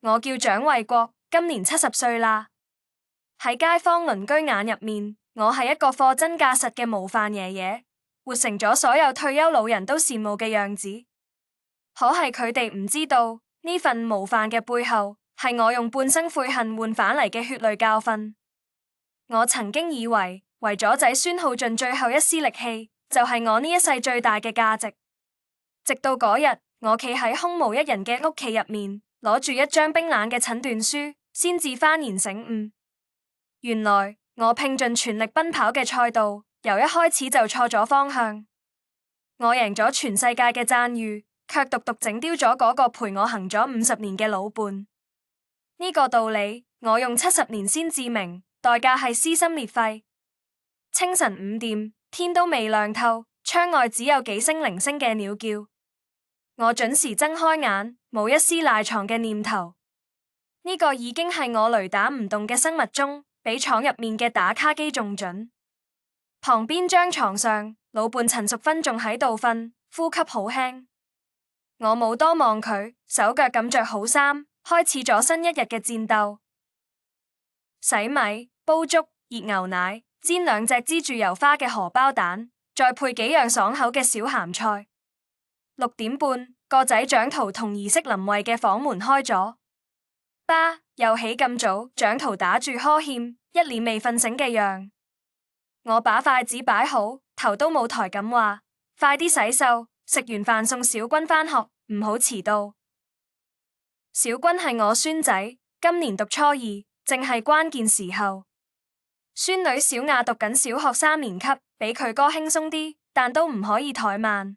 我叫蔣衛國，今年70歲啦。喺街坊鄰居眼入面，我係一個貨真價實嘅模範爺爺，活成咗所有退休老人都羨慕嘅樣子。可係佢哋唔知道，呢份模範嘅背後，係我用半生悔恨換返嚟嘅血淚教訓。我曾經以為咗仔孫耗盡最後一絲力氣，就係我呢一世最大嘅價值。直到嗰日，我企喺空無一人嘅屋企入面，攞住一張冰冷嘅診斷書，先至幡然醒悟。原來我拼盡全力奔跑嘅賽道，由一開始就錯咗方向。我贏咗全世界嘅讚譽，卻獨獨整丟咗嗰個陪我行咗50年嘅老伴。呢個道理，我用70年先至明，代價係撕心裂肺。清晨5點，天都未亮透，窗外只有幾聲零星嘅鳥叫。我準時睜開眼，冇一絲賴床嘅念頭。呢個已經係我雷打唔動嘅生物鐘，比廠入面嘅打卡機仲準。旁邊張床上，老伴陳淑芬仲喺度瞓，呼吸好輕。我冇多望佢，手腳咁着好衫，開始咗新一日嘅戰鬥。洗米、煲粥、熱牛奶、煎2隻滋住油花嘅荷包蛋，再配幾樣爽口嘅小鹹菜。6點半，個仔蔣圖同兒媳林慧嘅房門開咗。爸，又起咁早？蔣圖打住呵欠，一臉未瞓醒嘅樣。我把筷子擺好，頭都冇抬咁話：快啲洗漱，食完飯送小軍返學，唔好遲到。小軍係我孫仔，今年讀初2，正係關鍵時候。孫女小雅讀緊小學3年級，比佢哥輕鬆啲，但都唔可以怠慢。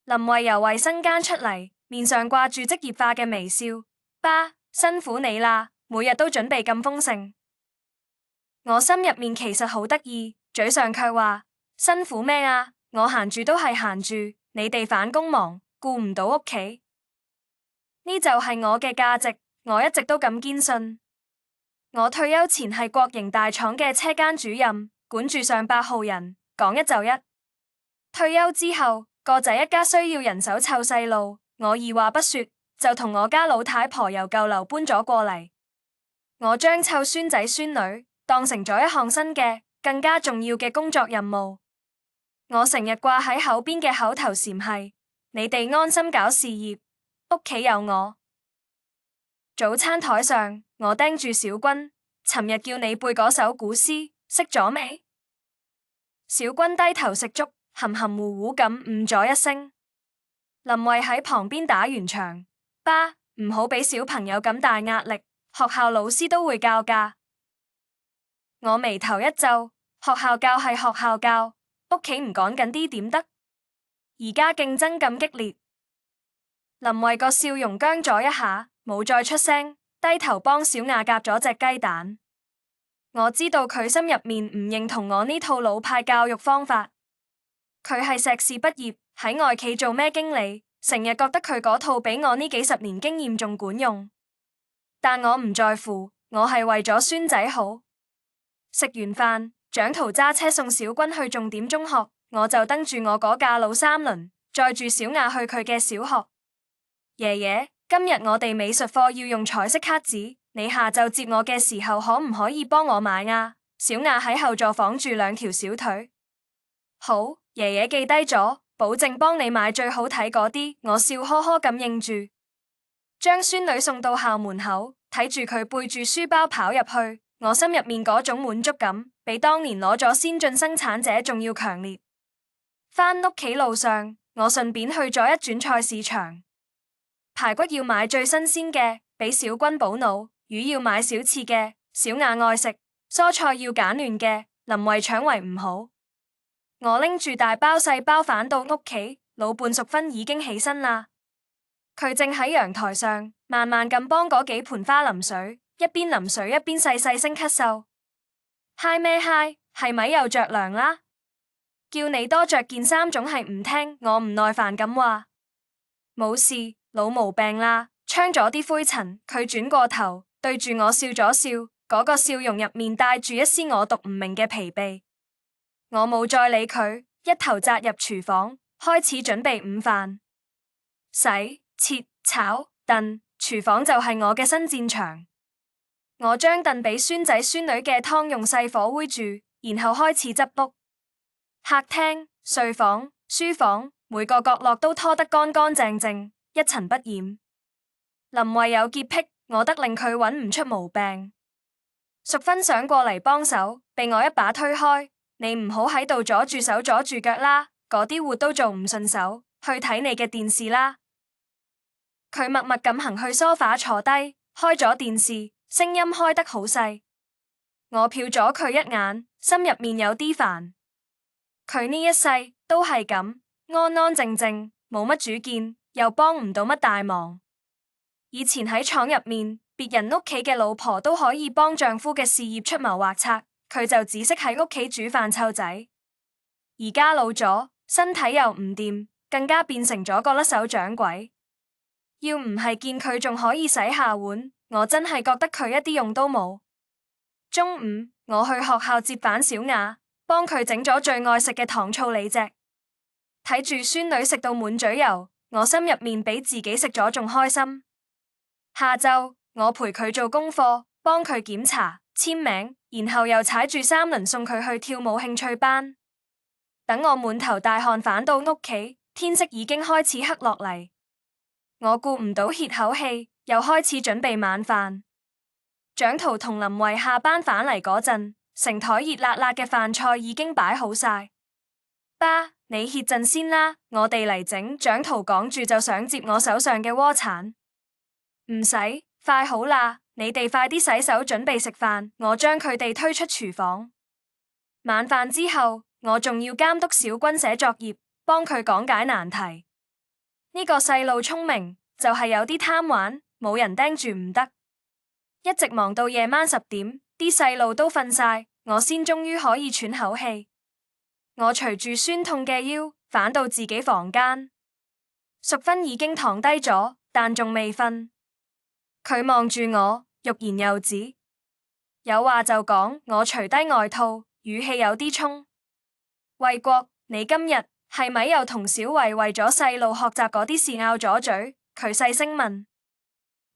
林慧由衛生間出嚟，面上掛住職業化嘅微笑。爸，辛苦你啦，每日都準備咁豐盛。我心入面其實好得意，嘴上卻話辛苦咩啊？我閒住都係閒住，你哋返工忙，顧唔到屋企。呢就係我嘅價值，我一直都咁堅信。我退休前係國營大廠嘅車間主任，管住上百號人，講一就一。退休之後，個仔一家需要人手湊細路，我二話不說就同我家老太婆由舊樓搬咗過嚟。我將湊孫仔孫女當成咗一項新嘅、更加重要嘅工作任務。我成日掛喺口邊嘅口頭禪係：你哋安心搞事業，屋企有我。早餐台上，我叮住小軍：尋日叫你背嗰首古詩，識咗未？小軍低頭食粥，含含糊糊咁咗一聲。林慧喺旁邊打完場：爸，唔好俾小朋友咁大壓力，學校老師都會教㗎。我眉頭一皺：學校教係學校教，屋企唔趕緊啲點得？而家競爭咁激烈。林慧個笑容僵咗一下，冇再出聲，低頭幫小雅夾咗隻雞蛋。我知道佢心入面唔認同我呢套老派教育方法。佢係碩士畢業，喺外企做咩經理，成日覺得佢嗰套比我呢幾十年經驗仲管用。但我唔在乎，我係為咗孫仔好。食完飯，蔣圖揸車送小軍去重點中學，我就蹬住我嗰架老三輪，載住小雅去佢嘅小學。爺爺，今日我哋美術課要用彩色卡紙，你下晝接我嘅時候可唔可以幫我買啊？小雅喺後座綁住2條小腿。好，爺爺記低咗，保證幫你買最好睇嗰啲。我笑呵呵咁應住，將孫女送到校門口，睇住佢背住書包跑入去，我心入面嗰種滿足感，比當年攞咗先進生產者仲要強烈。返屋企路上，我順便去咗一轉菜市場。排骨要買最新鮮嘅，俾小軍補腦；魚要買小刺嘅，小雅愛食；蔬菜要揀嫩嘅，林慧腸胃唔好。我拎住大包細包返到屋企，老伴淑芬已經起身啦。佢正喺陽台上慢慢咁幫嗰幾盆花淋水，一邊淋水一邊細細聲咳嗽。嗨咩嗨？係咪又着涼啦？叫你多着件衫總係唔聽，我唔耐煩咁話。冇事，老毛病啦，窗咗啲灰塵。佢轉過頭對住我笑咗笑，嗰個笑容入面帶住一絲我讀唔明嘅疲憊。我冇再理佢，一頭扎入廚房，開始準備午飯。洗、切、炒、燉、廚房就係我嘅新戰場。我將燉俾孫仔孫女嘅湯用細火煨住，然後開始執卜。客廳、睡房、書房每個角落都拖得乾乾淨淨，一塵不染。林慧有潔癖，我得令佢揾唔出毛病。淑芬想過嚟幫手，被我一把推開。你唔好喺度阻住手阻住腳啦，嗰啲活都做唔順手，去睇你嘅電視啦。佢默默咁行去梳化坐低，開咗電視，聲音開得好細。我瞟咗佢一眼，心入面有啲煩。佢呢一世都係咁，安安靜靜，冇乜主見，又幫唔到乜大忙。以前喺廠入面，別人屋企嘅老婆都可以幫丈夫嘅事業出謀劃策，佢就只識喺屋企煮飯湊仔。而家老咗，身體又唔掂，更加變成咗個甩手掌櫃。要唔係見佢仲可以洗下碗，我真係覺得佢一啲用都冇。中午我去學校接返小雅，幫佢整咗最愛食嘅糖醋里脊。睇住孫女食到滿嘴油，我心入面比自己食咗仲開心。下晝我陪佢做功課，幫佢檢查簽名，然後又踩住3輪送佢去跳舞興趣班。等我滿頭大汗返到屋企，天色已經開始黑落嚟。我顧唔到歇口氣，又開始準備晚飯。蔣濤同林慧下班返嚟嗰陣，成台熱辣辣嘅飯菜已經擺好晒。爸，你歇陣先啦，我哋嚟整。蔣濤講住就想接我手上嘅鍋鏟。唔使，快好啦，你哋快啲洗手準備食飯。我將佢哋推出廚房。晚飯之後，我仲要監督小軍寫作業，幫佢講解難題。呢個細路聰明，就係有啲貪玩，冇人盯住唔得。一直忙到夜晚10點，啲細路都瞓晒，我先終於可以喘口氣。我隨住酸痛嘅腰，返到自己房間。淑芬已經躺低咗，但仲未瞓。佢望住我，欲言又止，有話就講。我除低外套，語氣有啲衝。衛國，你今日係咪又同小維為咗細路學習嗰啲事拗咗嘴？佢細聲問。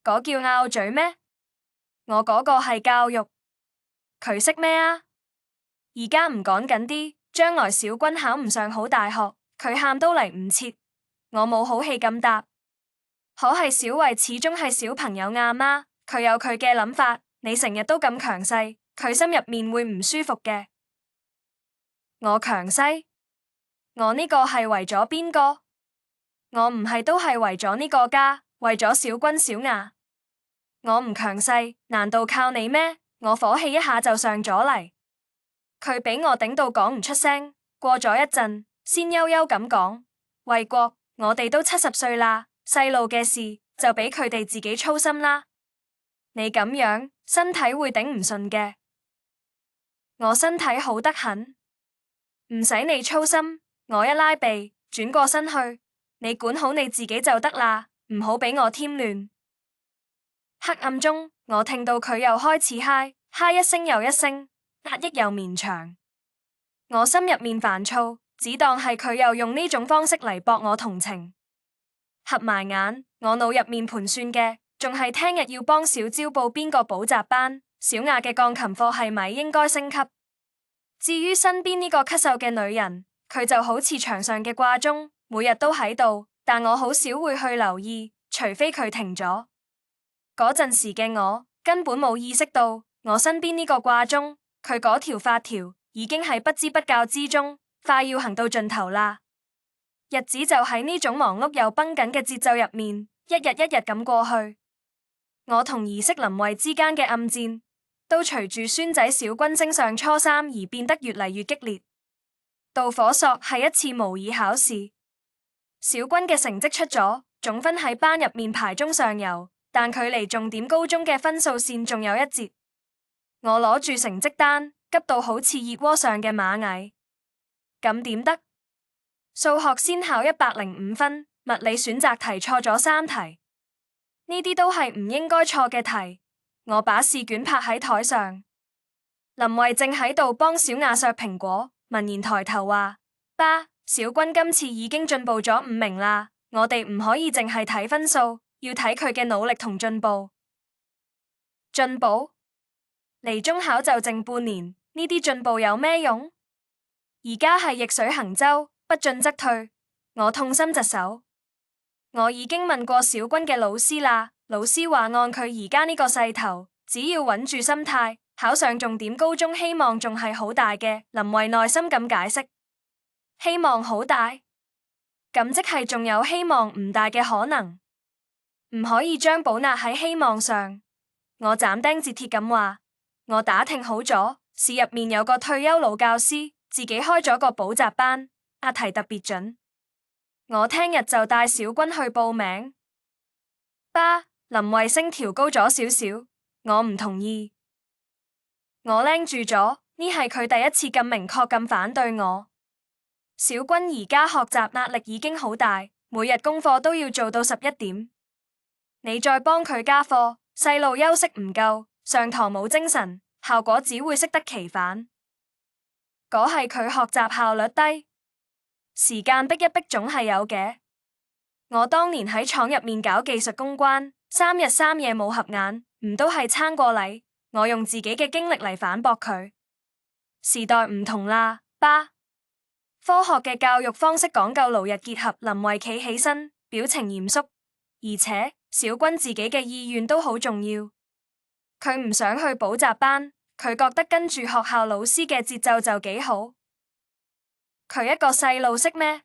嗰叫拗嘴咩？我嗰個係教育。佢識咩啊？而家唔趕緊啲，將來小軍考唔上好大學，佢喊都嚟唔切。我冇好氣咁答。可係小維始終係小朋友阿媽，佢有佢嘅諗法，你成日都咁強勢，佢心入面會唔舒服嘅。我強勢？我呢個係為咗邊個？我唔係都係為咗呢個家，為咗小軍小雅。我唔強勢，難道靠你咩？我火氣一下就上咗嚟。佢俾我頂到講唔出聲，過咗一陣，先悠悠咁講：衛國，我哋都70歲啦。細路嘅事就俾佢哋自己操心啦，你咁樣身體會頂唔順嘅。我身體好得很，唔使你操心。我一拉鼻，轉過身去，你管好你自己就得啦，唔好俾我添亂。黑暗中，我聽到佢又開始嗨一聲又一聲，壓抑又綿長。我心入面煩躁，只當係佢又用呢種方式嚟博我同情。合埋眼，我腦入面盤算嘅，仲係聽日要幫小招報邊個補習班，小雅嘅鋼琴課係咪應該升級？至於身邊呢個咳嗽嘅女人，佢就好似牆上嘅掛鐘，每日都喺度，但我好少會去留意，除非佢停咗。嗰陣時嘅我根本冇意識到，我身邊呢個掛鐘，佢嗰條發條已經喺不知不覺之中，快要行到盡頭啦。日子就喺呢種忙碌又繃緊嘅節奏入面，一日一日咁過去。我同兒媳林慧之間嘅暗戰，都隨住孫仔小軍升上初3而變得越嚟越激烈。導火索係一次模擬考試，小軍嘅成績出咗，總分喺班入面排中上游，但距離重點高中嘅分數線仲有一截。我攞住成績單，急到好似熱鍋上嘅螞蟻。咁點得？數學先考105分，物理選擇題錯咗3題，呢啲都係唔應該錯嘅題。我把試卷拍喺台上，林慧正喺度幫小雅削蘋果，聞言抬頭話：爸，小軍今次已經進步咗5名啦，我哋唔可以淨係睇分數，要睇佢嘅努力同進步。進步？離中考就剩半年，呢啲進步有咩用？而家係逆水行舟，不進則退，我痛心疾首。我已經問過小軍嘅老師啦，老師話按佢而家呢個勢頭，只要穩住心態，考上重點高中希望仲係好大嘅。林慧耐心咁解釋，希望好大，咁即係仲有希望唔大嘅可能，唔可以將寶壓喺希望上。我斬釘截鐵咁話，我打聽好咗，市入面有個退休老教師，自己開咗個補習班，押題特別準。我聽日就帶小軍去報名。爸，林慧聲調高咗少少，我唔同意。我拎住咗，呢係佢第一次咁明確咁反對我。小軍而家學習壓力已經好大，每日功課都要做到11點。你再幫佢加課，細路休息唔夠，上堂冇精神，效果只會適得其反。嗰係佢學習效率低，時間逼一逼總係有嘅。我當年喺廠入面搞技術公關，3日3夜冇合眼，唔都係撐過禮。我用自己嘅經歷嚟反駁佢。時代唔同啦，爸。科學嘅教育方式講究勞日結合。林慧企起身，表情嚴肅，而且小軍自己嘅意願都好重要。佢唔想去補習班，佢覺得跟住學校老師嘅節奏就幾好。佢一個細路識咩？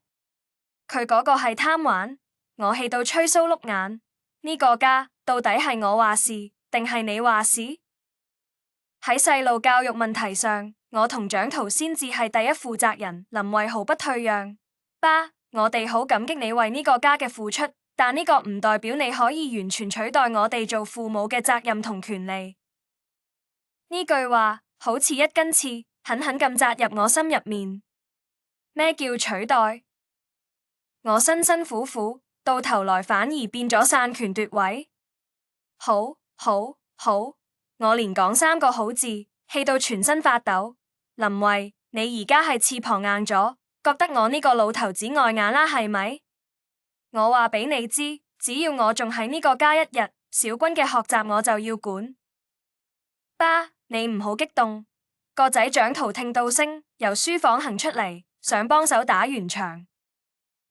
佢嗰個係貪玩。我氣到吹鬚碌眼。呢個家到底係我話事定係你話事？喺細路教育問題上，我同蔣濤先至係第一負責人。林慧毫不退讓。爸，我哋好感激你為呢個家嘅付出，但呢個唔代表你可以完全取代我哋做父母嘅責任同權利。呢句話好似一根刺，狠狠咁扎入我心入面。咩叫取代？我辛辛苦苦，到頭來反而變咗散權奪位。好，我連講3個好字，氣到全身發抖。林慧，你而家係翅膀硬咗，覺得我呢個老頭子礙眼啦係咪？我話俾你知，只要我仲喺呢個家一日，小軍嘅學習我就要管。爸，你唔好激動。個仔蔣濤聽到聲，由書房行出嚟，想幫手打圓場。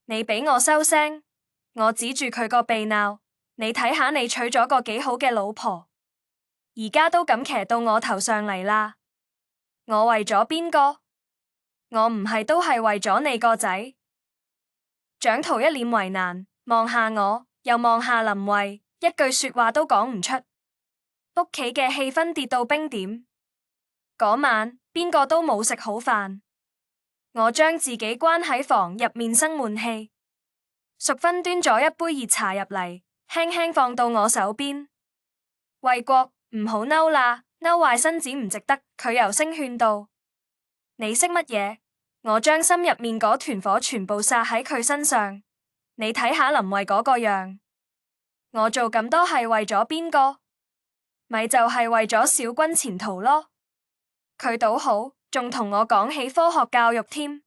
你俾我收聲。我指住佢個鼻鬧，你睇下你娶咗個幾好嘅老婆，而家都咁騎到我頭上嚟啦。我為咗邊個？我唔係都係為咗你個仔。蔣濤一臉為難，望下我，又望下林慧，一句說話都講唔出。屋企嘅氣氛跌到冰點。嗰晚邊個都冇食好飯，我將自己關喺房入面生悶氣。淑芬端咗一杯熱茶入嚟，輕輕放到我手邊。衛國，唔好嬲啦，嬲壞身子唔值得。佢柔聲勸道。你識乜嘢？我將心入面嗰團火全部撒喺佢身上。你睇下林慧嗰個樣，我做咁多係為咗邊個？咪就係為咗小軍前途咯。佢倒好，仲同我講起科學教育添。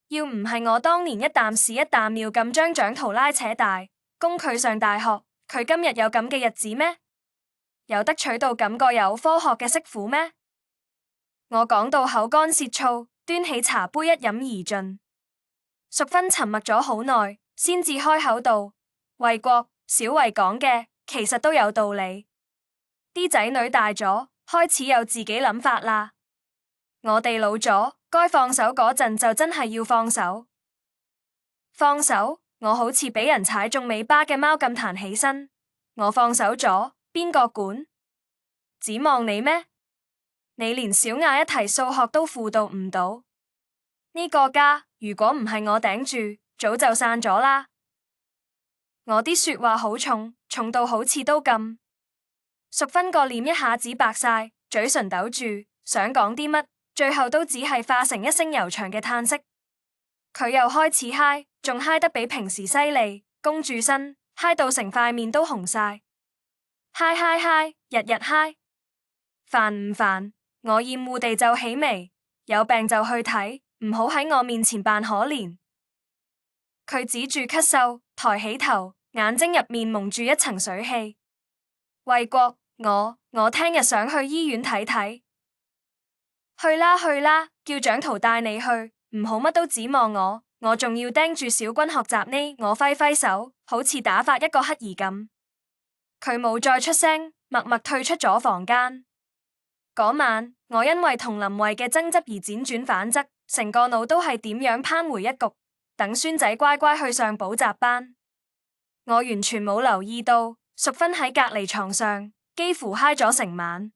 要唔係我當年一啖屎一啖尿咁將蔣濤拉扯大，供佢上大學，佢今日有咁嘅日子咩？有得娶到咁個有科學嘅媳婦咩？我講到口乾舌燥，端起茶杯一飲而盡。淑芬沉默咗好耐，先至開口道：衛國，小維講嘅其實都有道理。啲仔女大咗，開始有自己諗法啦。我哋老咗，該放手嗰陣就真係要放手。放手？我好似俾人踩中尾巴嘅貓咁彈起身。我放手咗，邊個管？指望你咩？你連小雅一題數學都輔導唔到。呢個家如果唔係我頂住，早就散咗啦。我啲說話好重，重到好似刀咁。淑芬個臉一下子白晒，嘴唇抖住，想講啲乜，最後都只係化成一聲悠長嘅嘆息。佢又開始嗨，仲嗨得比平時犀利，弓住身，嗨到成塊面都紅晒。嗨，日日嗨。煩唔煩？我厭惡地皺起眉，有病就去睇，唔好喺我面前扮可憐。佢止住咳嗽，抬起頭，眼睛入面蒙住一層水汽。衛國，我聽日想去醫院睇睇。去啦去啦，叫蔣圖帶你去，唔好乜都指望我仲要盯住小軍學習呢。我揮揮手，好似打發一個乞兒咁。佢冇再出聲，默默退出咗房間。嗰晚，我因為同林慧嘅爭執而輾轉反側，成個腦都係點樣扳回一局，等孫仔乖乖去上補習班。我完全冇留意到，淑芬喺隔離床上，幾乎嗨咗成晚。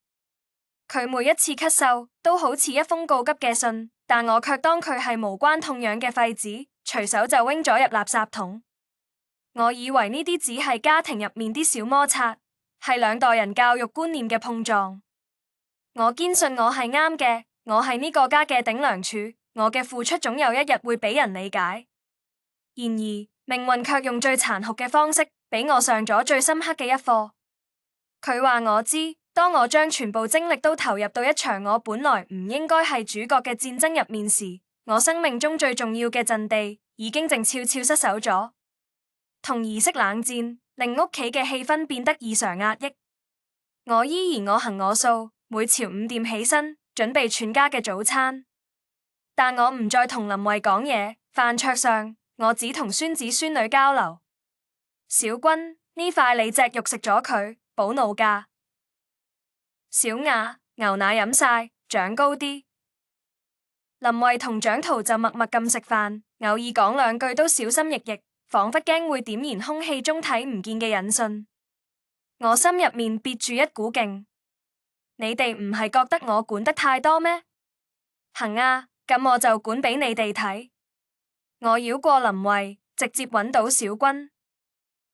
佢每一次咳嗽都好似一封告急嘅信，但我卻當佢係無關痛癢嘅廢紙，隨手就扔咗入垃圾桶。我以為呢啲只係家庭入面啲小摩擦，係兩代人教育觀念嘅碰撞。我堅信我係啱嘅，我係呢個家嘅頂梁柱，我嘅付出總有一日會俾人理解。然而，命運卻用最殘酷嘅方式，俾我上咗最深刻嘅一課。佢話我知，當我將全部精力都投入到一場我本來唔應該係主角嘅戰爭入面時，我生命中最重要嘅陣地已經靜悄悄失守咗。同儀式冷戰，令屋企嘅氣氛變得異常壓抑。我依然我行我素，每朝5點起身，準備全家嘅早餐。但我唔再同林慧講嘢，飯桌上我只同孫子孫女交流。小軍，呢塊你隻肉食咗佢，補腦㗎。小雅，牛奶飲晒，長高啲。林慧同蔣圖就默默咁食飯，偶爾講兩句都小心翼翼，仿佛驚會點燃空氣中睇唔見嘅引信。我心入面憋住一股勁。你哋唔係覺得我管得太多咩？行啊，咁我就管俾你哋睇。我繞過林慧，直接揾到小軍。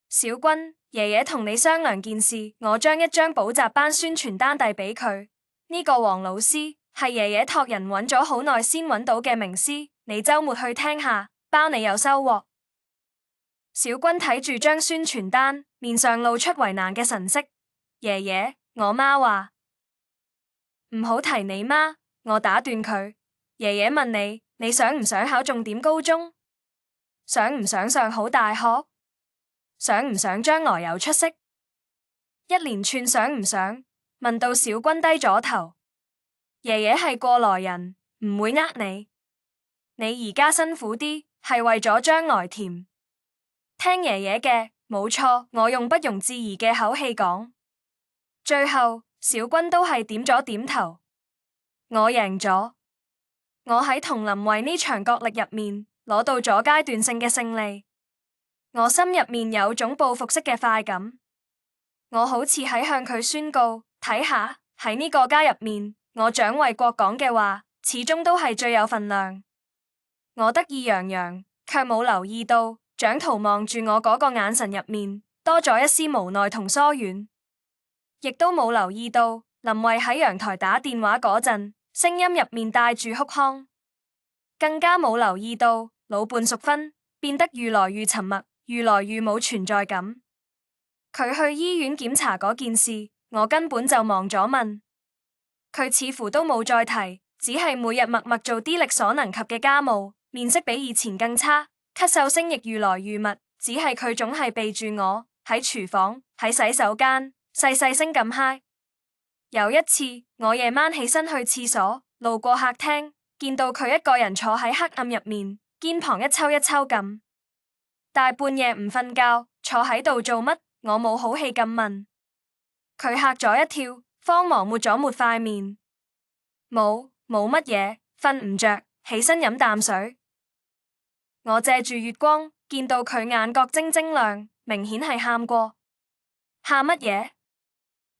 小軍，爺爺同你商量件事，我將一張補習班宣傳單遞俾佢。呢個黃老師係爺爺託人揾咗好耐先揾到嘅名師，你周末去聽下，包你有收穫。小軍睇住張宣傳單，面上露出為難嘅神色。爺爺，我媽話唔好提你媽，我打斷佢。爺爺問你，你想唔想考重點高中？想唔想上好大學？想唔想將來有出息？一連串想唔想，問到小軍低咗頭。爺爺係過來人，唔會呃你。你而家辛苦啲，係為咗將來甜。聽爺爺嘅，冇錯，我用不容置疑嘅口氣講。最後，小軍都係點咗點頭。我贏咗。我喺同林慧呢場角力入面，攞到咗階段性嘅勝利。我心入面有種報復式嘅快感。我好似喺向佢宣告，睇下，喺呢個家入面，我蔣衛國講嘅話，始終都係最有分量。我得意洋洋，卻冇留意到蔣圖望住我嗰個眼神入面，多咗一絲無奈同疏遠。亦都冇留意到林慧喺陽台打電話嗰陣，聲音入面帶住哭腔。更加冇留意到老伴淑芬變得愈來愈沉默，愈來愈冇存在感。佢去醫院檢查嗰件事，我根本就忘咗問。佢似乎都冇再提，只係每日默默做啲力所能及嘅家務，面色比以前更差，咳嗽聲亦愈來愈密。只係佢總係避住我，喺廚房、喺洗手間，細細聲咁嗨。有一次，我夜晚起身去廁所，路過客廳，見到佢一個人坐喺黑暗入面，肩膀一抽一抽咁。大半夜唔瞓覺，坐喺度做乜？我冇好氣咁問。佢嚇咗一跳，慌忙抹咗抹塊面。冇乜嘢，瞓唔着，起身飲啖水。我借住月光，見到佢眼角晶晶亮，明顯係喊過。喊乜嘢？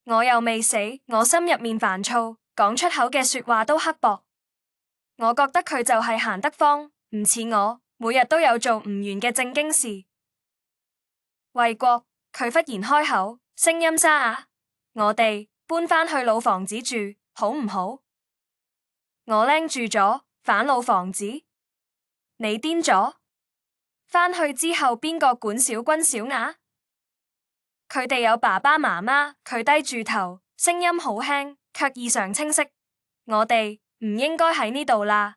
我又未死，我心入面煩躁，講出口嘅說話都刻薄。我覺得佢就係閒得慌，唔似我，每日都有做唔完嘅正經事。衛國，佢忽然開口，聲音沙啞。我哋搬返去老房子住，好唔好？我拎住咗，返老房子？你癲咗？返去之後邊個管小軍小雅？佢哋有爸爸媽媽。佢低住頭，聲音好輕，卻異常清晰。我哋唔應該喺呢度啦。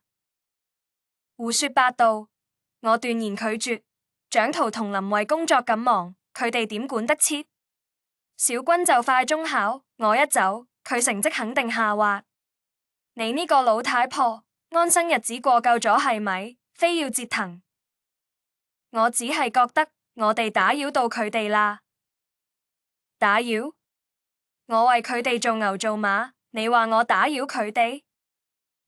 胡說八道！我斷然拒絕。蔣圖同林慧工作咁忙，佢哋點管得切？小君就快中考，我一走，佢成績肯定下滑。你呢個老太婆，安生日子過夠咗係咪？非要折騰？我只係覺得我哋打擾到佢哋啦。打擾？我為佢哋做牛做馬，你話我打擾佢哋？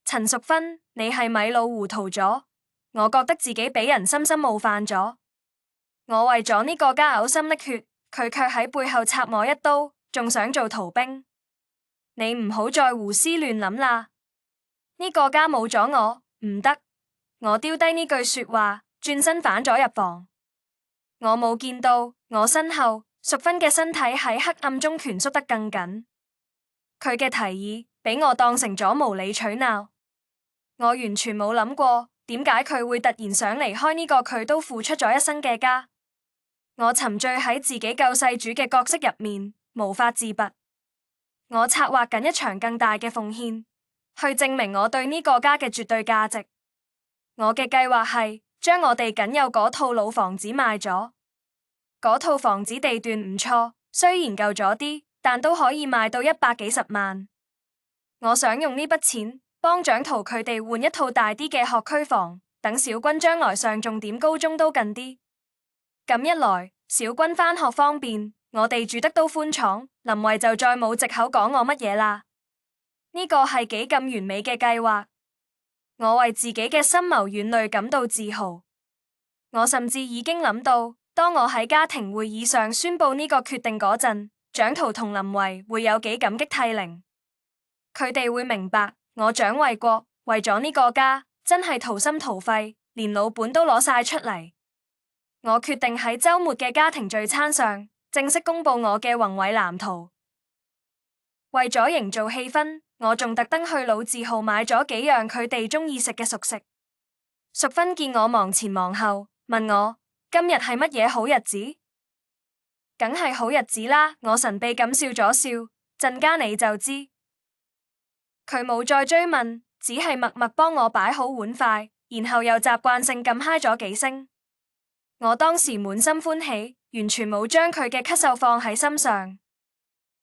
陳淑芬，你係咪老糊塗咗？我覺得自己俾人深深冒犯咗。我為咗呢個家嘔心瀝血，佢卻喺背後插我一刀，仲想做逃兵。你唔好再胡思亂諗啦。呢個家冇咗我唔得。我丟低呢句說話，轉身返咗入房。我冇見到我身後淑芬嘅身體喺黑暗中蜷縮得更緊。佢嘅提議俾我當成咗無理取鬧。我完全冇諗過點解佢會突然想離開呢個佢都付出咗一生嘅家。我沉醉喺自己救世主嘅角色入面，無法自拔。我策劃緊一場更大嘅奉獻，去證明我對呢個家嘅絕對價值。我嘅計劃係將我哋僅有嗰套老房子賣咗。嗰套房子地段唔錯，雖然舊咗啲，但都可以賣到100幾十萬。我想用呢筆錢幫蔣圖佢哋換一套大啲嘅學區房，等小君將來上重點高中都近啲。咁一來，小君返學方便，我哋住得都寬敞，林慧就再冇藉口講我乜嘢啦。呢個係幾咁完美嘅計劃。我為自己嘅深謀遠慮感到自豪。我甚至已經諗到，當我喺家庭會議上宣布呢個決定嗰陣，蔣圖同林慧會有幾感激涕零。佢哋會明白我蔣緯國為咗呢個家真係掏心掏肺，連老本都攞晒出嚟。我決定喺周末嘅家庭聚餐上正式公布我嘅宏偉藍圖。為咗營造氣氛，我仲特登去老字號買咗幾樣佢哋中意食嘅熟食。淑芬見我忙前忙後，問我今日係乜嘢好日子？梗係好日子啦！我神秘咁笑咗笑，陣間你就知。佢冇再追問，只係默默幫我擺好碗筷，然後又習慣性咁嗨咗幾聲。我當時滿心歡喜，完全冇將佢嘅咳嗽放喺心上。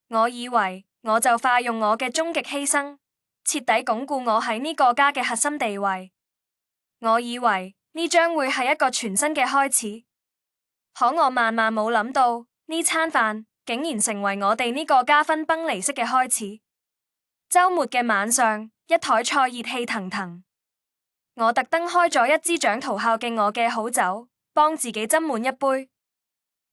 我以為我就快用我嘅終極犧牲，徹底鞏固我喺呢個家嘅核心地位。我以為呢將會係一個全新嘅開始，可我萬萬冇諗到，呢餐飯竟然成為我哋呢個家分崩離析嘅開始。周末嘅晚上，一台菜熱氣騰騰，我特登開咗一支蔣圖孝敬我嘅好酒，幫自己斟滿一杯。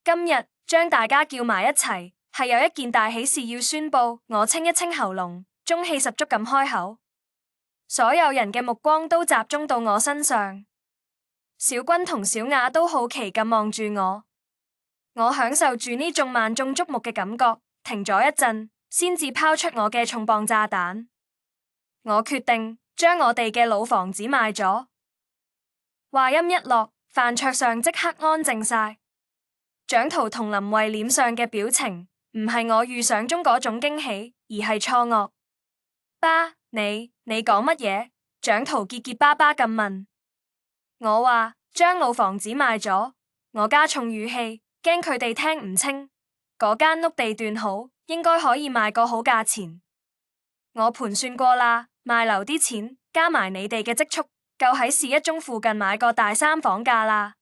今日將大家叫埋一齊，係有一件大喜事要宣布。我清一清喉嚨，中氣十足咁開口。所有人嘅目光都集中到我身上，小君同小雅都好奇咁望住我。我享受住呢種萬眾矚目嘅感覺，停咗一陣，先至拋出我嘅重磅炸彈。我決定將我哋嘅老房子賣咗。話音一落，飯桌上即刻安靜晒。蔣圖同林慧臉上嘅表情唔係我預想中嗰種驚喜，而係錯愕。爸，你講乜嘢？蔣圖結結巴巴咁問。我話將老房子賣咗。我加重語氣，驚佢哋聽唔清。嗰間屋地段好，應該可以賣個好價錢。我盤算過啦，賣樓啲錢加埋你哋嘅積蓄，夠喺市一中附近買個大3房價啦。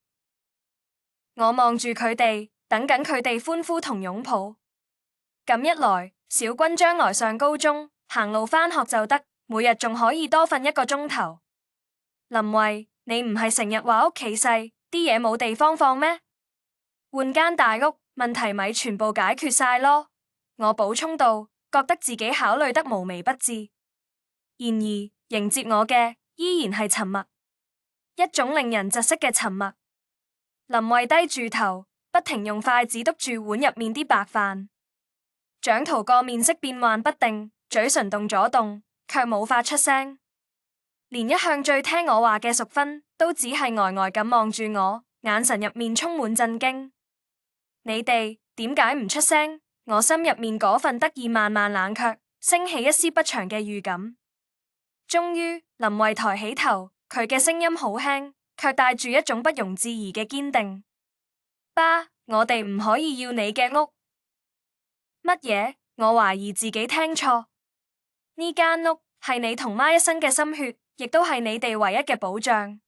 我望住佢哋，等緊佢哋歡呼同擁抱。咁一來，小君將來上高中，行路返學就得，每日仲可以多瞓1個鐘頭。林慧，你唔係成日話屋企細，啲嘢冇地方放咩？換間大屋，問題咪全部解決晒咯。我補充道，覺得自己考慮得無微不至。然而，迎接我嘅依然係沉默，一種令人窒息嘅沉默。林慧低住頭，不停用筷子篤住碗入面啲白飯。蔣圖個面色變幻不定，嘴唇動咗動，卻冇發出聲。連一向最聽我話嘅淑芬都只係呆呆咁望住我，眼神入面充滿震驚。你哋點解唔出聲？我心入面嗰份得意慢慢冷卻，升起一絲不祥嘅預感。終於，林慧抬起頭，佢嘅聲音好輕，卻帶住一種不容置疑嘅堅定。爸，我哋唔可以要你嘅屋。乜嘢？我懷疑自己聽錯。呢間屋係你同媽一生嘅心血，亦都係你哋唯一嘅保障。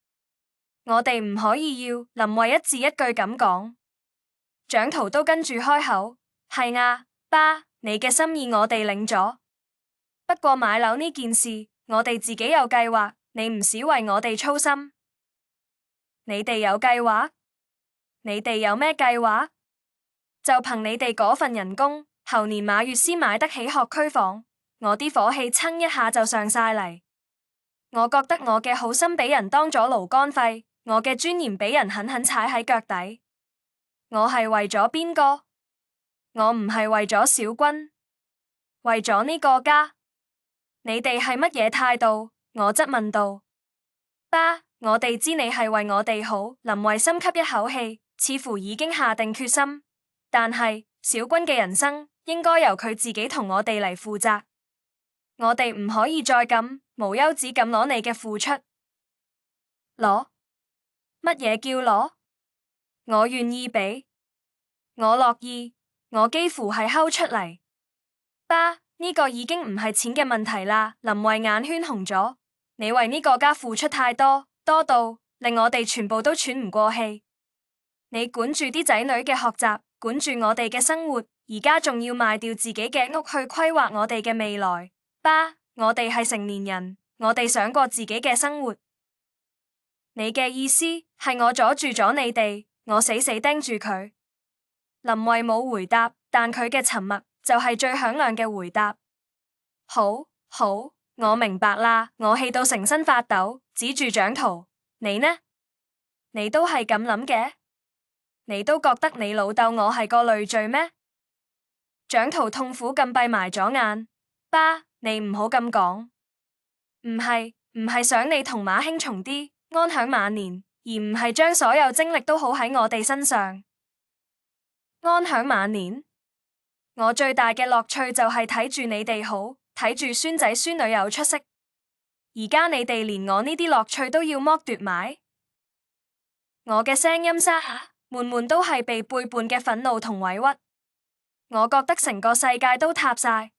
我哋唔可以要。林慧一字一句咁講。蔣圖都跟住開口：係啊，爸，你嘅心意我哋領咗。不過買樓呢件事，我哋自己有計劃，你唔使為我哋操心。你哋有計劃？你哋有咩計劃？就憑你哋嗰份人工，後年馬月先買得起學區房。我啲火氣噌一下就上晒嚟。我覺得我嘅好心俾人當咗勞肝肺，我嘅尊嚴俾人狠狠踩喺腳底。我係為咗邊個？我唔係為咗小軍，為咗呢個家。你哋係乜嘢態度？我質問道。爸，我哋知你係為我哋好。林慧深吸一口氣，似乎已經下定決心。但係小軍嘅人生應該由佢自己同我哋嚟負責。我哋唔可以再咁無休止咁攞你嘅付出。攞？乜嘢叫攞？我願意俾，我樂意，我幾乎係摳出嚟。爸，呢個已經唔係錢嘅問題啦。林慧眼圈紅咗。你為呢個家付出太多，多到令我哋全部都喘唔過氣。你管住啲仔女嘅學習，管住我哋嘅生活，而家仲要賣掉自己嘅屋去規劃我哋嘅未來。爸，我哋係成年人，我哋想過自己嘅生活。你嘅意思係我阻住咗你哋？我死死盯住佢。林慧冇回答，但佢嘅沉默就係最響亮嘅回答。好，好，我明白啦。我氣到成身發抖，指住蔣圖。你呢？你都係咁諗嘅？你都覺得你老豆我係個累贅咩？蔣圖痛苦咁閉埋咗眼。爸，你唔好咁講。唔係想你同馬輕鬆啲，安享晚年，而唔係將所有精力都好喺我哋身上。安享晚年？我最大嘅樂趣就係睇住你哋好，睇住孫仔孫女有出息。而家你哋連我呢啲樂趣都要剝奪埋。我嘅聲音沙啞，悶悶都係被背叛嘅憤怒同委屈。我覺得成個世界都塌晒。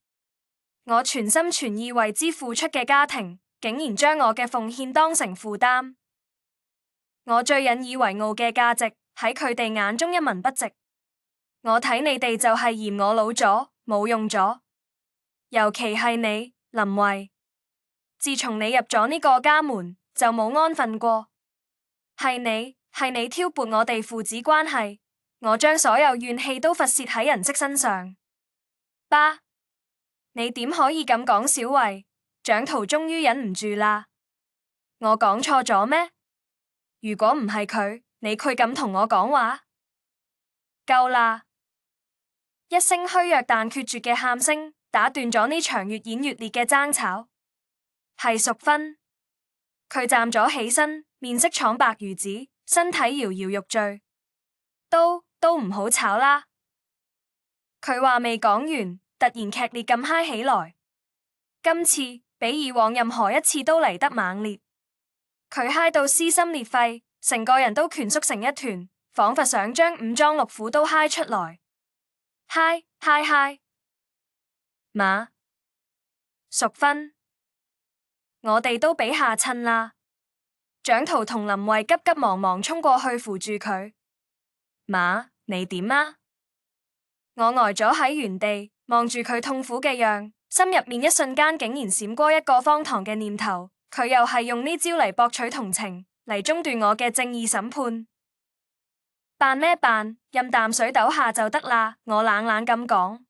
我全心全意為之付出嘅家庭，竟然將我嘅奉獻當成負擔。我最引以為傲嘅價值喺佢哋眼中一文不值。我睇你哋就係嫌我老咗，冇用咗。尤其係你，林慧。自從你入咗呢個家門，就冇安分過。係你挑撥我哋父子關係，我將所有怨氣都發洩喺人媳身上。爸，你點可以咁講小慧？蔣圖終於忍唔住啦。我講錯咗咩？如果唔係佢，你佢咁同我講話？夠啦！一聲虛弱但決絕嘅喊聲打斷咗呢場越演越烈嘅爭吵。係淑芬，佢站咗起身，面色蒼白如紙，身體搖搖欲墜。都唔好吵啦！佢話未講完，突然劇烈咁嗨起來。今次比以往任何一次都嚟得猛烈。佢嗨到撕心裂肺，成個人都蜷縮成一團，仿佛想將五臟六腑都嗨出來。嗨！馬淑芬，我哋都俾嚇親啦！蔣圖同林慧急急忙忙衝過去扶住佢。馬，你點啊？我呆咗喺原地，望住佢痛苦嘅樣，心入面一瞬間竟然閃過一個荒唐嘅念頭，佢又係用呢招嚟博取同情，嚟中斷我嘅正義審判。扮咩扮？飲啖水抖下就得啦！我冷冷咁講。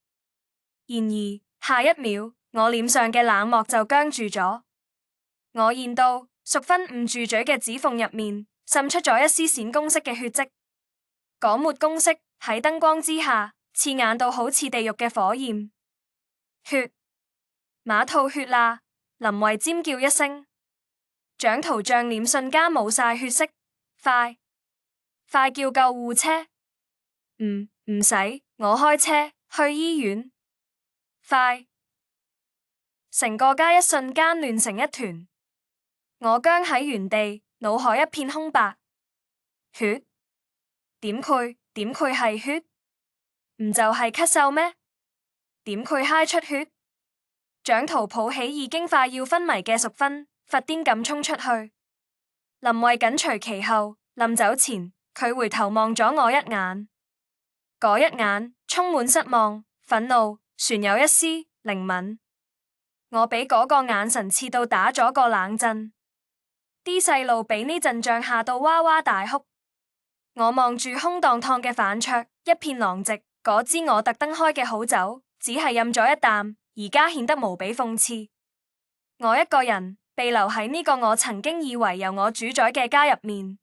然而下一秒，我臉上嘅冷漠就僵住咗。我見到淑芬捂住嘴嘅指縫入面滲出咗一絲閃公式嘅血跡，嗰抹公式喺燈光之下刺眼到好似地獄嘅火焰。血！馬吐血啦！林慧尖叫一聲，蔣圖脹臉瞬間冇晒血色。快叫救護車！唔使，我開車去醫院。快！成個家一瞬間亂成一團，我僵喺原地，腦海一片空白。血？點潰？點佢係血？唔就係咳嗽咩？點佢揩出血？蔣圖抱起已經快要昏迷嘅淑芬，發癲咁衝出去。林慧緊隨其後，臨走前，佢回頭望咗我一眼，嗰一眼充滿失望、憤怒，旋有一絲靈敏。我俾嗰個眼神刺到打咗個冷震，啲細路俾呢陣仗嚇到哇哇大哭。我望住空蕩蕩嘅飯桌，一片狼藉。嗰支我特登開嘅好酒，只係飲咗一啖，而家顯得無比諷刺。我一個人被留喺呢個我曾經以為由我主宰嘅家入面，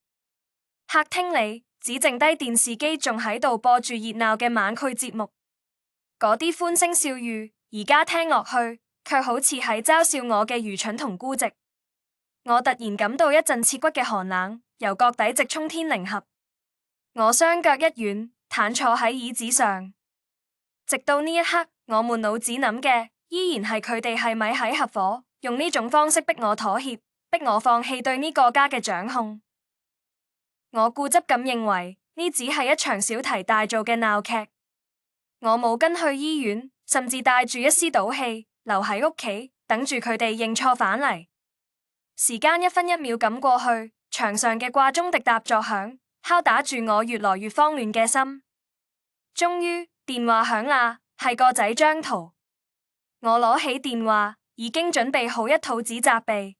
客廳裏只剩低電視機仲喺度播住熱鬧嘅晚會節目，嗰啲歡聲笑語，而家聽落去，卻好似喺嘲笑我嘅愚蠢同孤寂。我突然感到一陣刺骨嘅寒冷，由腳底直衝天靈合。我雙腳一軟，癱坐喺椅子上。直到呢一刻，我滿腦子諗嘅依然係佢哋係咪喺合夥，用呢種方式逼我妥協，逼我放棄對呢個家嘅掌控。我固執咁認為呢只係一場小題大做嘅鬧劇。我冇跟去醫院，甚至帶住一絲賭氣留喺屋企，等住佢哋認錯返嚟。時間一分一秒咁過去，牆上嘅掛鐘滴答作響，敲打住我越來越慌亂嘅心。終於電話響啦，係個仔張圖。我攞起電話，已經準備好一肚子責備。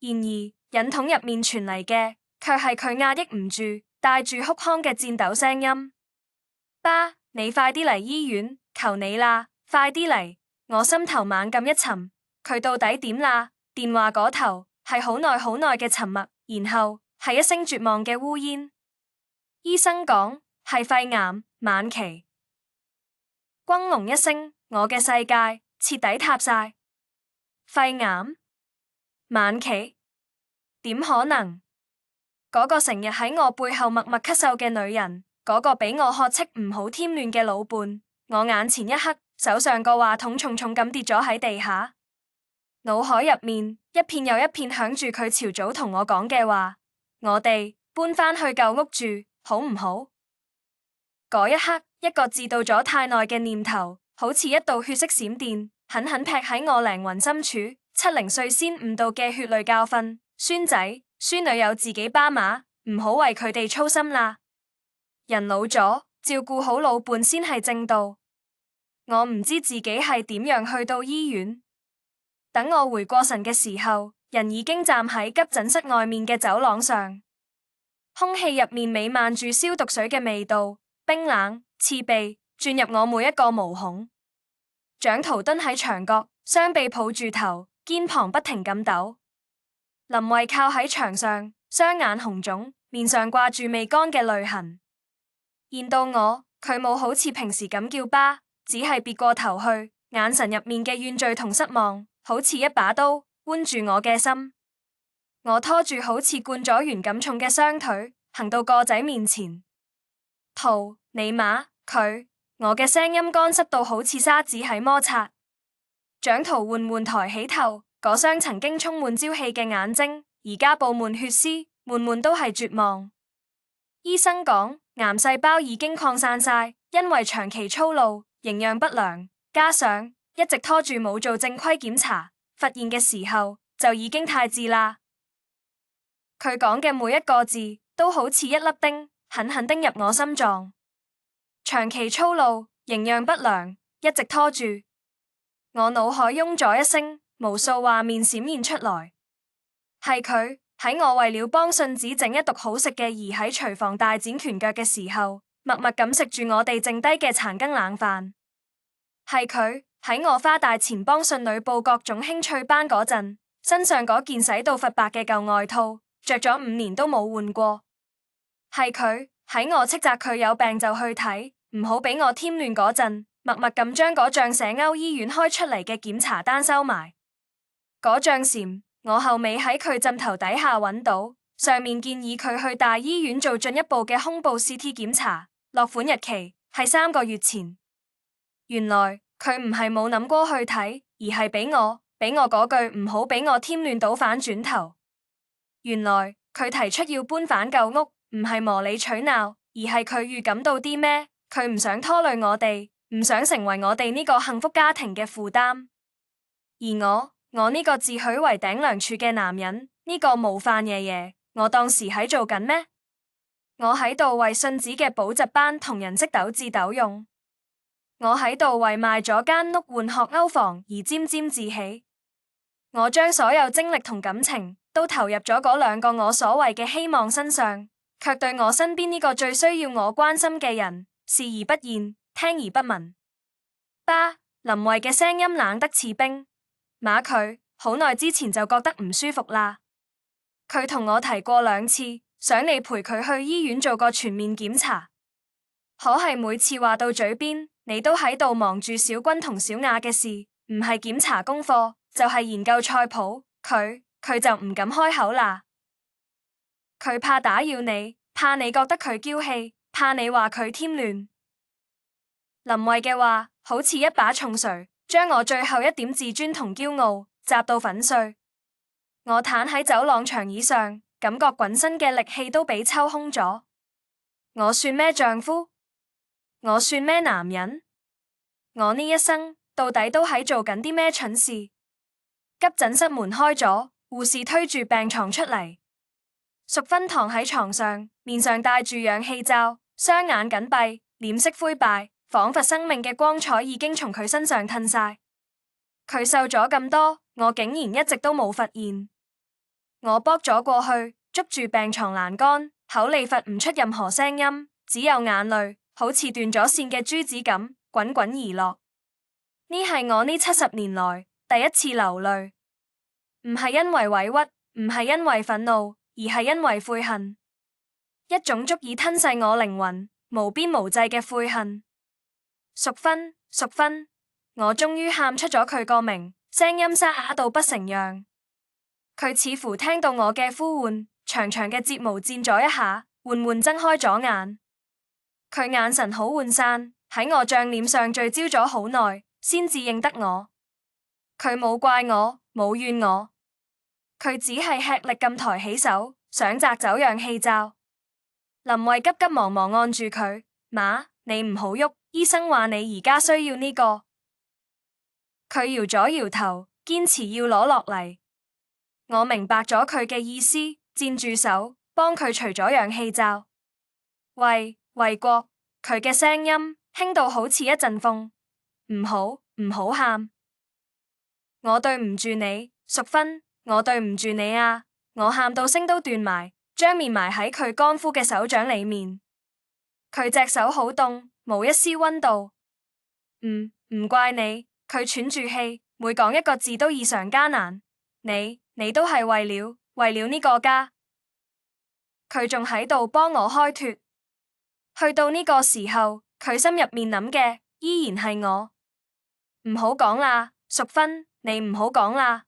然而引筒入面傳嚟嘅，卻係佢壓抑唔住、帶住哭腔嘅顫抖聲音。爸，你快啲嚟醫院，求你啦，快啲嚟！我心頭猛咁一沉，佢到底點啦？電話嗰頭係好耐好耐嘅沉默，然後係一聲絕望嘅嗚咽。醫生講係肺癌晚期。轟隆一聲，我嘅世界徹底塌晒。肺癌晚期？點可能？嗰個成日喺我背後默默咳嗽嘅女人，嗰個俾我喝斥唔好添亂嘅老伴，我眼前一黑，手上個話筒重重咁跌咗喺地下。腦海入面一片又一片響住佢朝早同我講嘅話，我哋搬返去舊屋住好唔好？嗰一刻，一個自導咗太耐嘅念頭，好似一道血色閃電，狠狠劈喺我靈魂深處。70歲先悟到嘅血淚教訓，孫仔孫女有自己爸媽，唔好為佢哋操心啦。人老咗，照顧好老伴先係正道。我唔知自己係點樣去到醫院。等我回過神嘅時候，人已經站喺急診室外面嘅走廊上，空氣入面彌漫住消毒水嘅味道，冰冷刺鼻，鑽入我每一個毛孔。蔣圖蹲喺牆角，雙臂抱住頭，肩膀不停咁抖。林慧靠喺牆上，雙眼紅腫，面上掛住未乾嘅淚痕。見到我，佢冇好似平時咁叫爸，只係別過頭去，眼神入面嘅怨罪同失望，好似一把刀剜住我嘅心。我拖住好似灌咗鉛咁重嘅雙腿，行到個仔面前。圖，你媽佢，我嘅聲音乾濕到好似沙子喺摩擦。蔣圖緩緩抬起頭，嗰雙曾經充滿朝氣嘅眼睛，而家布滿血絲，滿滿都係絕望。醫生講癌細胞已經擴散晒，因為長期操勞、營養不良，加上一直拖住冇做正規檢查，發現嘅時候就已經太遲啦。佢講嘅每一個字都好似一粒釘，狠狠釘入我心臟。長期操勞、營養不良，一直拖住。我腦海嗡咗一聲，無數畫面閃現出來。係佢喺我為了幫信子整一毒好食嘅兒喺廚房大展拳腳嘅時候，默默咁食住我哋剩低嘅殘羹冷飯。係佢喺我花大錢幫信女報各種興趣班嗰陣，身上嗰件洗到發白嘅舊外套，着咗5年都冇換過。係佢喺我斥責佢有病就去睇，唔好俾我添亂嗰陣，默默咁將嗰仗社歐醫院開出嚟嘅檢查單收埋。嗰仗禪，我後尾喺佢枕頭底下揾到，上面建議佢去大醫院做進一步嘅胸部 CT 檢查，落款日期係3個月前。原來佢唔係冇諗過去睇，而係俾我嗰句唔好俾我添亂倒反轉頭。原來佢提出要搬返舊屋，唔係無理取鬧，而而係佢預感到啲咩？佢唔想拖累我哋，唔想成為我哋呢個幸福家庭嘅負擔。而我呢個自詡為頂梁柱嘅男人，呢個模範爺爺，我當時喺做緊咩？我喺度為信子嘅補習班同人識鬥智鬥勇，我喺度為賣咗間屋換學歐房而沾沾自喜。我將所有精力同感情都投入咗嗰兩個我所謂嘅希望身上，卻對我身邊呢個最需要我關心嘅人視而不見，聽而不聞。爸，林慧嘅聲音冷得似冰。媽，佢好耐之前就覺得唔舒服啦。佢同我提過2次，想你陪佢去醫院做個全面檢查。可係每次話到嘴邊，你都喺度忙住小君同小雅嘅事，唔係檢查功課，就係研究賽譜。佢就唔敢開口啦。佢怕打擾你，怕你覺得佢嬌氣，怕你話佢添亂。林慧嘅話好似一把重錘，將我最後一點自尊同驕傲砸到粉碎。我癱喺走廊長椅上，感覺滾身嘅力氣都俾抽空咗。我算咩丈夫？我算咩男人？我呢一生到底都喺做緊啲咩蠢事？急診室門開咗，護士推住病床出嚟。淑芬躺喺床上，面上戴住氧氣罩，雙眼緊閉，臉色灰敗，仿佛生命嘅光彩已經從佢身上褪晒。佢瘦咗咁多，我竟然一直都冇發現。我撲咗過去，捉住病床欄杆，口裏發唔出任何聲音，只有眼淚，好似斷咗線嘅珠子咁滾滾而落。呢係我呢70年來第一次流淚，唔係因為委屈，唔係因為憤怒，而係因為悔恨，一種足以吞噬我靈魂、無邊無際嘅悔恨。淑芬，淑芬，我終於喊出咗佢個名，聲音沙啞到不成樣。佢似乎聽到我嘅呼喚，長長嘅睫毛戰咗一下，緩緩睜開咗眼。佢眼神好渙散，喺我脹臉上聚焦咗好耐，先至認得我。佢冇怪我，冇怨我，佢只係吃力咁抬起手，想摘走氧氣罩。林慧急急忙忙按住佢，媽，你唔好喐，醫生話你而家需要呢個。佢搖咗搖頭，堅持要攞落嚟。我明白咗佢嘅意思，墊住手幫佢除咗氧氣罩。衛國，佢嘅聲音輕到好似一陣風。唔好喊。我對唔住你，淑芬，我對唔住你啊！我喊到聲都斷埋，將面埋喺佢乾枯嘅手掌裏面。佢隻手好凍，冇一絲溫度。唔怪你，佢喘住氣，每講一個字都異常艱難。你都係為了呢個家。佢仲喺度幫我開脫。去到呢個時候，佢心入面諗嘅依然係我。唔好講啦，淑芬，你唔好講啦。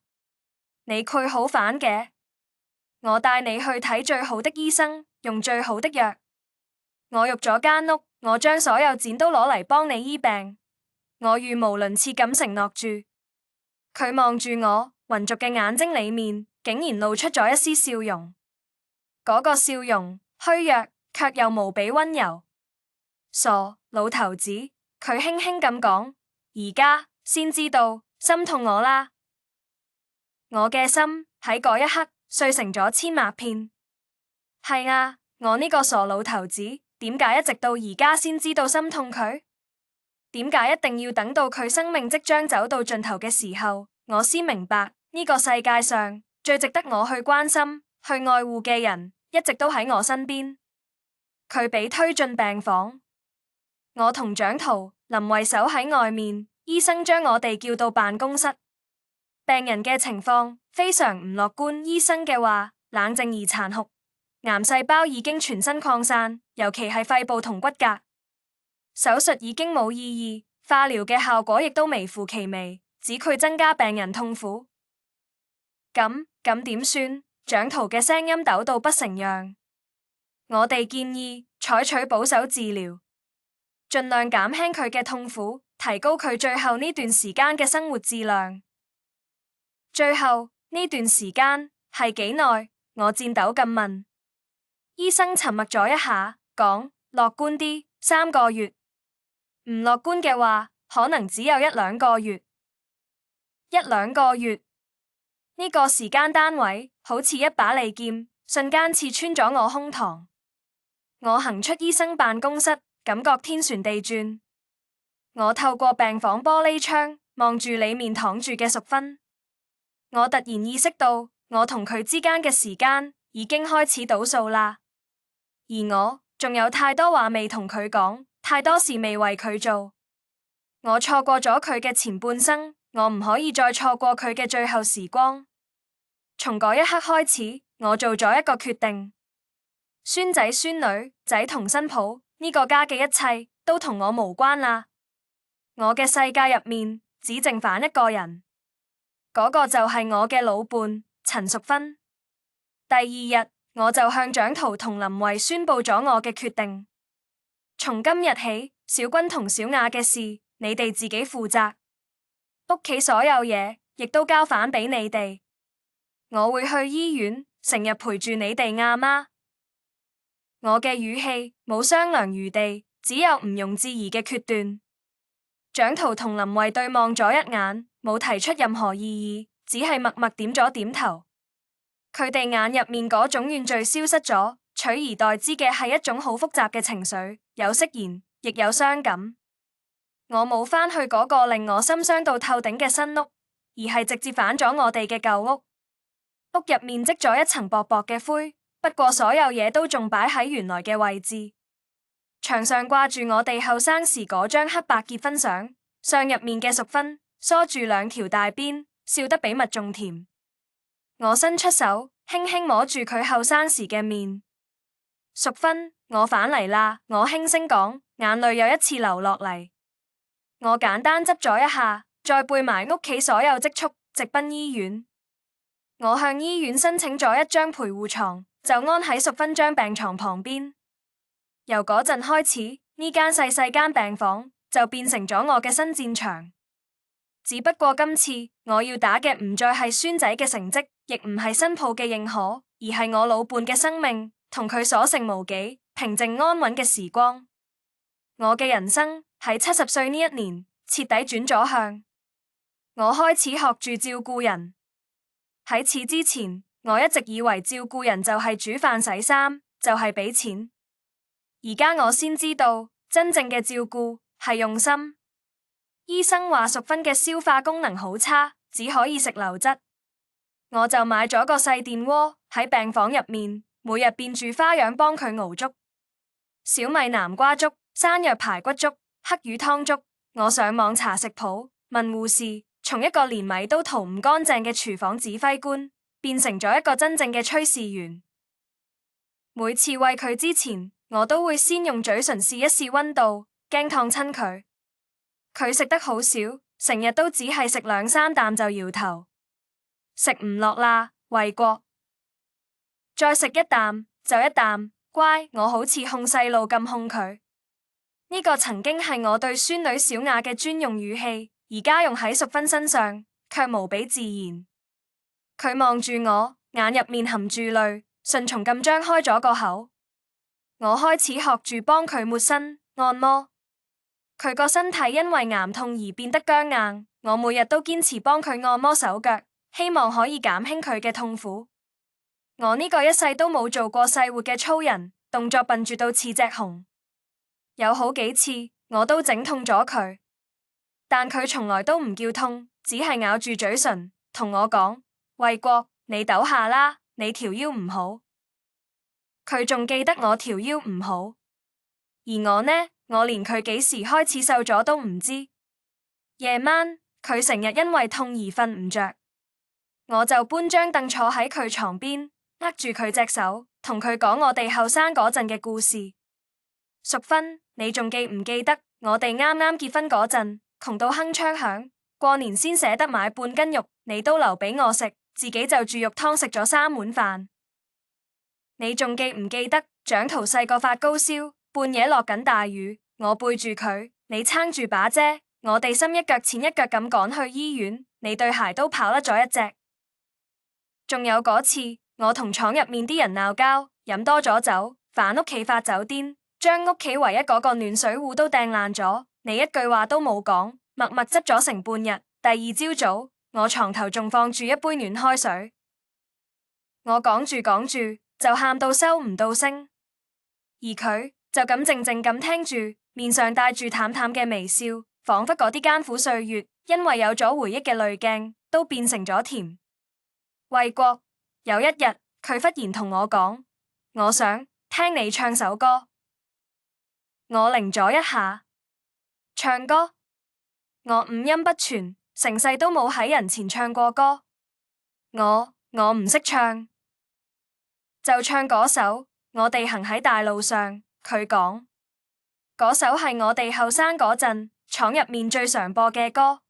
你佢好煩嘅。我帶你去睇最好的醫生，用最好的藥。我入咗間屋，我將所有錢都攞嚟幫你醫病。我語無倫次咁承諾住。佢望住我，渾濁嘅眼睛裏面竟然露出咗一絲笑容。嗰個笑容虛弱，卻又無比溫柔。傻老頭子，佢輕輕咁講，而家先知道心痛我啦。我嘅心喺嗰一刻碎成咗千萬片。係啊，我呢個傻老頭子，點解一直到而家先知道心痛佢？點解一定要等到佢生命即將走到盡頭嘅時候，我先明白呢個世界上最值得我去關心、去愛護嘅人，一直都喺我身邊。佢被推進病房，我同蔣濤、林慧守喺外面，醫生將我哋叫到辦公室。病人嘅情況非常唔樂觀，醫生嘅話冷靜而殘酷，癌細胞已經全身擴散，尤其係肺部同骨骼。手術已經冇意義，化療嘅效果亦都微乎其微，只佢增加病人痛苦。咁點算？蔣濤嘅聲音抖到不成樣。我哋建議採取保守治療，盡量減輕佢嘅痛苦，提高佢最後呢段時間嘅生活質量。最後呢段時間係幾耐？我顫抖咁問。醫生沉默咗一下，講樂觀啲3個月，唔樂觀嘅話，可能只有1-2個月。1-2個月呢個時間單位好似一把利劍，瞬間刺穿咗我胸膛。我行出醫生辦公室，感覺天旋地轉。我透過病房玻璃窗望住裏面躺住嘅淑芬，我突然意識到，我同佢之間嘅時間已經開始倒數啦。而我仲有太多話未同佢講，太多事未為佢做。我錯過咗佢嘅前半生，我唔可以再錯過佢嘅最後時光。從嗰一刻開始，我做咗一個決定：孫仔孫女、仔同新抱，呢個家嘅一切都同我無關啦。我嘅世界入面只剩返一個人，嗰個就係我嘅老伴陳淑芬。第二日，我就向蔣濤同林慧宣布咗我嘅決定：從今日起，小君同小雅嘅事，你哋自己負責，屋企所有嘢亦都交返俾你哋。我會去醫院，成日陪住你哋阿媽。我嘅語氣冇商量餘地，只有毋庸置疑嘅決斷。蔣濤同林慧對望咗一眼，冇提出任何異議，只係默默點咗點頭。佢哋眼入面嗰種怨罪消失咗，取而代之嘅係一種好複雜嘅情緒，有釋然，亦有傷感。我冇返去嗰個令我心傷到透頂嘅新屋，而係直接返咗我哋嘅舊屋。屋入面積咗一層薄薄嘅灰，不過所有嘢都仲擺喺原來嘅位置。牆上掛住我哋後生時嗰張黑白結婚相，相入面嘅淑芬梳住兩條大辮，笑得比蜜仲甜。我伸出手，輕輕摸住佢後生時嘅面。淑芬，我返嚟啦！我輕聲講，眼淚又一次流落嚟。我簡單執咗一下，再背埋屋企所有積蓄，直奔醫院。我向醫院申請咗一張陪護床，就安喺淑芬張病床旁邊。由嗰陣開始，呢間細細間病房就變成咗我嘅新戰場。只不過今次我要打嘅唔再係孫仔嘅成績，亦唔係新抱嘅認可，而係我老伴嘅生命同佢所剩無幾平靜安穩嘅時光。我嘅人生喺70歲呢一年徹底轉咗向，我開始學住照顧人。喺此之前，我一直以為照顧人就係煮飯洗衫，就係俾錢。而家我先知道，真正嘅照顧係用心。醫生話淑芬嘅消化功能好差，只可以食流質。我就買咗個細電鍋喺病房入面，每日變住花樣幫佢熬粥：小米南瓜粥、山藥排骨粥、黑魚湯粥。我上網查食譜，問護士，從一個連米都塗唔乾淨嘅廚房指揮官，變成咗一個真正嘅炊事員。每次餵佢之前，我都會先用嘴唇試一試溫度，驚燙親佢。佢食得好少，成日都只係食2-3啖就搖頭，食唔落啦，衛國。再食一啖就一啖，乖，我好似控細路咁控佢。呢個曾經係我對孫女小雅嘅專用語氣，而家用喺淑芬身上，卻無比自然。佢望住我，眼入面含住淚，順從咁張開咗個口。我開始學住幫佢抹身按摩。佢個身體因為癌痛而變得僵硬，我每日都堅持幫佢按摩手腳，希望可以減輕佢嘅痛苦。我呢個一世都冇做過細活嘅粗人，動作笨拙到似隻熊。有好幾次我都整痛咗佢，但佢從來都唔叫痛，只係咬住嘴唇同我講：衛國，你抖下啦，你條腰唔好。佢仲記得我條腰唔好，而我呢？我連佢幾時開始瘦咗都唔知。夜晚佢成日因為痛而瞓唔着，我就搬張凳坐喺佢床邊，握住佢隻手，同佢講我哋後生嗰陣嘅故事。淑芬，你仲記唔記得我哋啱啱結婚嗰陣，窮到鏗鏘響，過年先捨得買半斤肉，你都留俾我食，自己就住肉湯食咗3碗飯。你仲記唔記得蔣濤細個發高燒，半夜落緊大雨，我背住佢，你撐住把遮，我哋心一腳淺一腳咁趕去醫院，你對鞋都跑甩咗一隻。仲有嗰次，我同廠入面啲人鬧交，飲多咗酒，返屋企發酒癲，將屋企唯一嗰個暖水壺都掟爛咗，你一句話都冇講，默默執咗成半日。第二朝早，我床頭仲放住一杯暖開水，我講住講住就喊到收唔到聲，而佢就咁靜靜咁聽住，面上帶住淡淡嘅微笑，仿佛嗰啲艱苦歲月因為有咗回憶嘅濾鏡，都變成咗甜。衛國，有一日，佢忽然同我講，我想聽你唱首歌。我擰咗一下，唱歌？我五音不全，成世都冇喺人前唱過歌。我唔識唱，就唱嗰首我哋行喺大路上。佢講，嗰首係我哋後生嗰陣廠入面最常播嘅歌。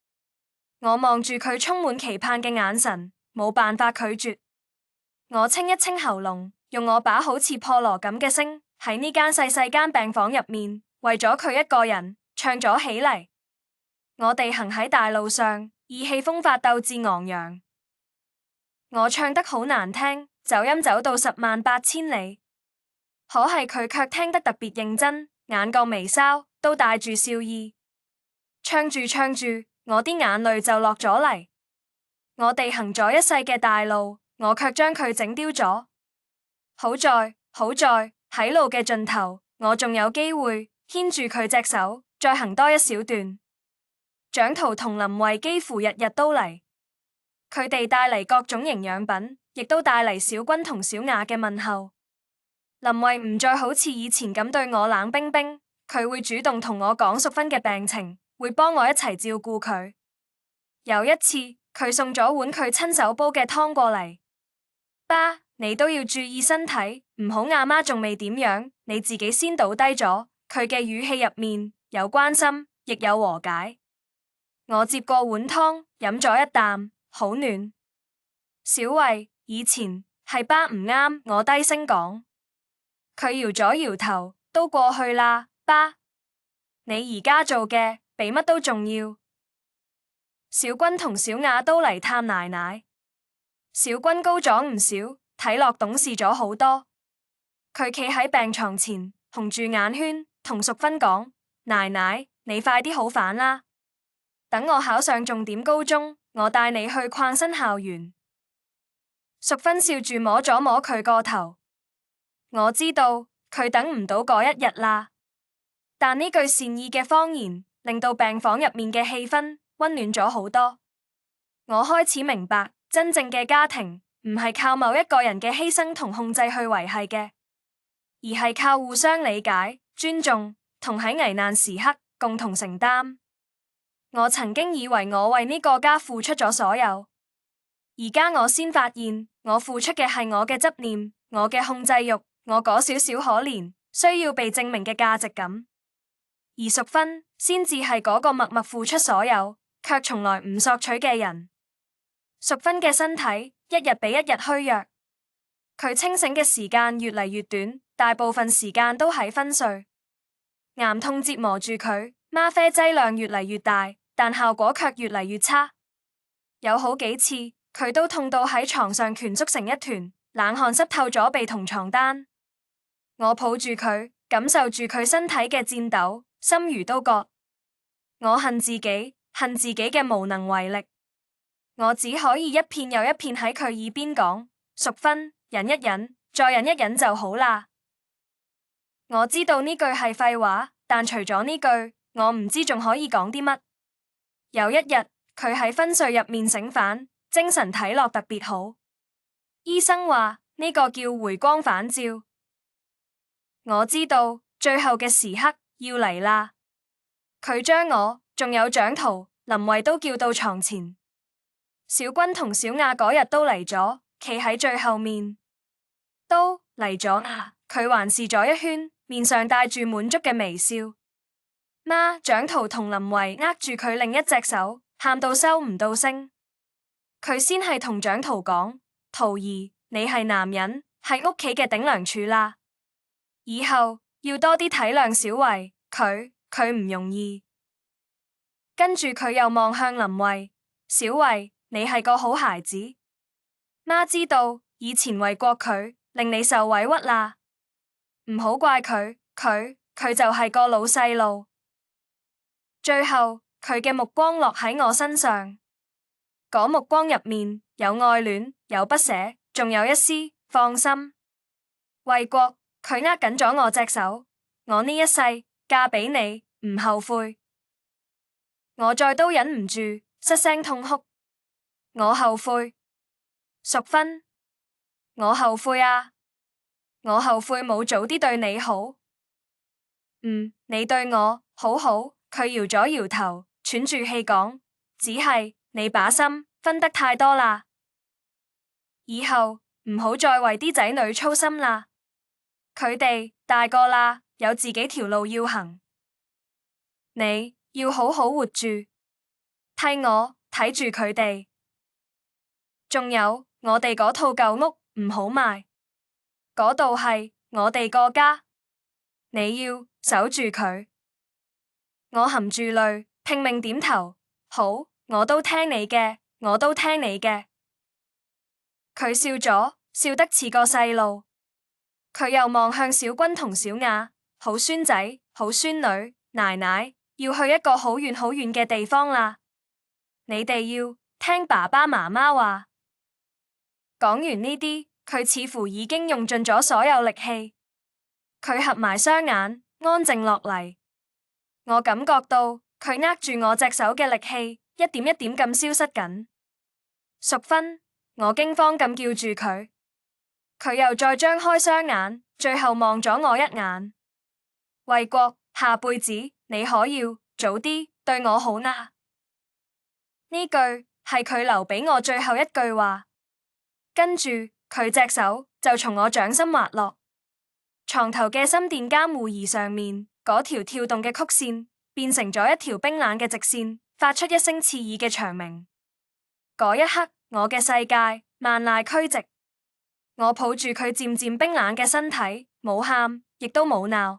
我望住佢充滿期盼嘅眼神，冇辦法拒絕。我清一清喉嚨，用我把好似破鑼咁嘅聲，喺呢間細間病房入面，為咗佢一個人唱咗起嚟。我哋行喺大路上，意氣風發，鬥志昂揚。我唱得好難聽，走音走到108000里，可係佢卻聽得特別認真，眼角眉梢都帶住笑意。唱住唱住，我啲眼淚就落咗嚟。我哋行咗一世嘅大路，我卻將佢整丟咗。好在喺路嘅盡頭，我仲有機會牽住佢隻手，再行多一小段。蔣圖同林慧幾乎日日都嚟。佢哋帶嚟各種營養品，亦都帶嚟小軍同小雅嘅問候。林慧唔再好似以前咁對我冷冰冰，佢會主動同我講淑芬嘅病情，會幫我一齊照顧佢。有一次，佢送咗碗佢親手煲嘅湯過嚟。爸，你都要注意身體，唔好阿媽仲未點樣，你自己先倒低咗。佢嘅語氣入面有關心，亦有和解。我接過碗湯，飲咗一啖。好暖。小慧，以前係爸唔啱，我低聲講。佢搖咗搖頭，都過去啦，爸。你而家做嘅比乜都重要。小軍同小雅都嚟探奶奶。小軍高咗唔少，睇落懂事咗好多。佢企喺病床前，紅住眼圈，同淑芬講：奶奶，你快啲好返啦。等我考上重點高中，我帶你去曠新校園。淑芬笑住摸咗摸佢個頭。我知道佢等唔到嗰一日啦，但呢句善意嘅謊言令到病房入面嘅氣氛溫暖咗好多。我開始明白，真正嘅家庭唔係靠某一個人嘅犧牲同控制去維繫嘅，而係靠互相理解、尊重，同喺危難時刻共同承擔。我曾經以為我為呢個家付出咗所有，而家我先發現，我付出嘅係我嘅執念、我嘅控制欲、我嗰少少可憐、需要被證明嘅價值感。而淑芬先至係嗰個默默付出所有，卻從來唔索取嘅人。淑芬嘅身體一日比一日虛弱，佢清醒嘅時間越嚟越短，大部分時間都喺昏睡。癌痛折磨住佢，嗎啡劑量越嚟越大，但效果卻越嚟越差。有好幾次，佢都痛到喺床上蜷縮成一團，冷汗濕透咗被同床單。我抱住佢，感受住佢身體嘅顫抖，心如刀割。我恨自己，恨自己嘅無能為力。我只可以一片又一片喺佢耳邊講：淑芬，忍一忍，再忍一忍就好啦。我知道呢句係廢話，但除咗呢句，我唔知仲可以講啲乜。有一日，佢喺昏睡入面醒返，精神睇落特別好。醫生話呢個叫回光返照。我知道最後嘅時刻要嚟啦。佢將我仲有蔣圖、林慧都叫到床前。小軍同小雅嗰日都嚟咗，企喺最後面。都嚟咗啊！佢環視咗一圈，面上帶住滿足嘅微笑。媽，蔣圖同林慧握住佢另一隻手，喊到收唔到聲。佢先係同蔣圖講：圖兒，你係男人，係屋企嘅頂梁柱啦。以後要多啲體諒小慧，佢唔容易。跟住佢又望向林慧：小慧，你係個好孩子。媽知道以前為過佢，令你受委屈啦。唔好怪佢佢就係個老細路。最後佢嘅目光落喺我身上，嗰目光入面有愛戀，有不捨，仲有一絲放心。為國，佢握緊咗我隻手，我呢一世嫁俾你，唔後悔。我再都忍唔住，失聲痛哭。我後悔，淑芬，我後悔啊！我後悔冇早啲對你好。你對我好好。佢搖咗搖頭，喘住氣講：只係你把心分得太多啦，以後唔好再為啲仔女操心啦。佢哋大個啦，有自己條路要行，你要好好活住，替我睇住佢哋。仲有我哋嗰套舊屋唔好賣，嗰度係我哋個家，你要守住佢。我含住淚拼命點頭，好，我都聽你嘅，我都聽你嘅。佢笑咗，笑得似個細路。佢又望向小軍同小雅，好孫仔，好孫女，奶奶要去一個好遠好遠嘅地方啦，你哋要聽爸爸媽媽話。講完呢啲，佢似乎已經用盡咗所有力氣。佢合埋雙眼，安靜落嚟。我感覺到佢握住我隻手嘅力氣一點一點咁消失緊。淑芬，我驚慌咁叫住佢，佢又再張開雙眼，最後望咗我一眼。為國，下輩子你可要早啲對我好啊！呢句係佢留俾我最後一句話。跟住佢隻手就從我掌心滑落床頭嘅心電監護儀上面。嗰條跳動嘅曲線變成咗一條冰冷嘅直線，發出一聲刺耳嘅長鳴。嗰一刻，我嘅世界萬籟俱寂。我抱住佢漸漸冰冷嘅身體，冇喊，亦都冇鬧。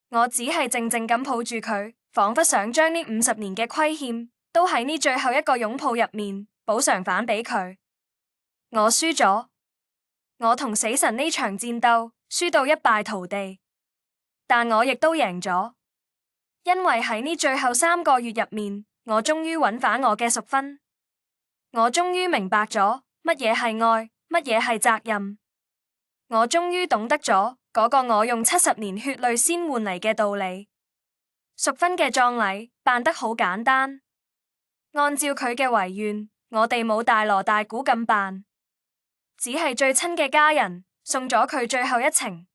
我只係靜靜咁抱住佢，仿佛想將呢50年嘅虧欠，都喺呢最後一個擁抱入面補償返俾佢。我輸咗，我同死神呢場戰鬥輸到一敗塗地。但我亦都贏咗，因為喺呢最後3個月入面，我終於揾返我嘅淑芬。我終於明白咗乜嘢係愛，乜嘢係責任。我終於懂得咗嗰個我用70年血淚先換嚟嘅道理。淑芬嘅葬禮辦得好簡單，按照佢嘅遺願，我哋冇大鑼大鼓咁辦，只係最親嘅家人送咗佢最後一程。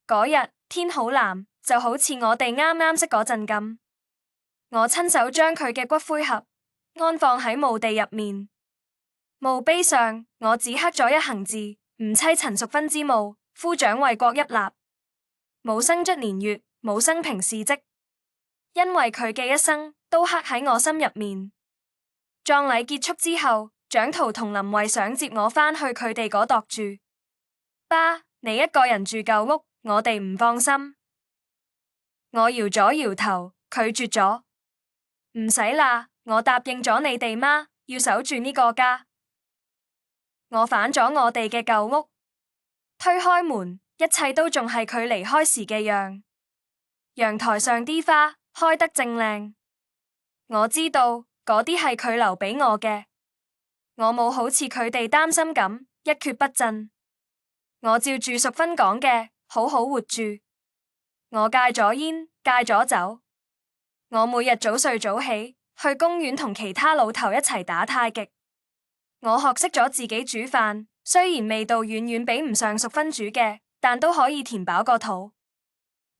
嗰日天好藍，就好似我哋啱啱識嗰陣咁。我親手將佢嘅骨灰盒安放喺墓地入面，墓碑上我只刻咗一行字：吾妻陳淑芬之墓，夫長為國一立。冇生卒年月，冇生平事跡，因為佢嘅一生都刻喺我心入面。葬禮結束之後，蔣濤同林慧想接我返去佢哋嗰度住。爸，你一個人住舊屋，我哋唔放心。我搖咗搖頭，拒絕咗。唔使啦，我答應咗你哋媽，要守住呢個家。我返咗我哋嘅舊屋，推開門，一切都仲係佢離開時嘅樣。陽台上啲花開得正靚，我知道嗰啲係佢留俾我嘅。我冇好似佢哋擔心咁一蹶不振。我照住淑芬講嘅，好好活住。我戒咗煙，戒咗酒。我每日早睡早起，去公園同其他老頭一齊打太極。我學識咗自己煮飯，雖然味道遠遠比唔上淑芬煮嘅，但都可以填飽個肚。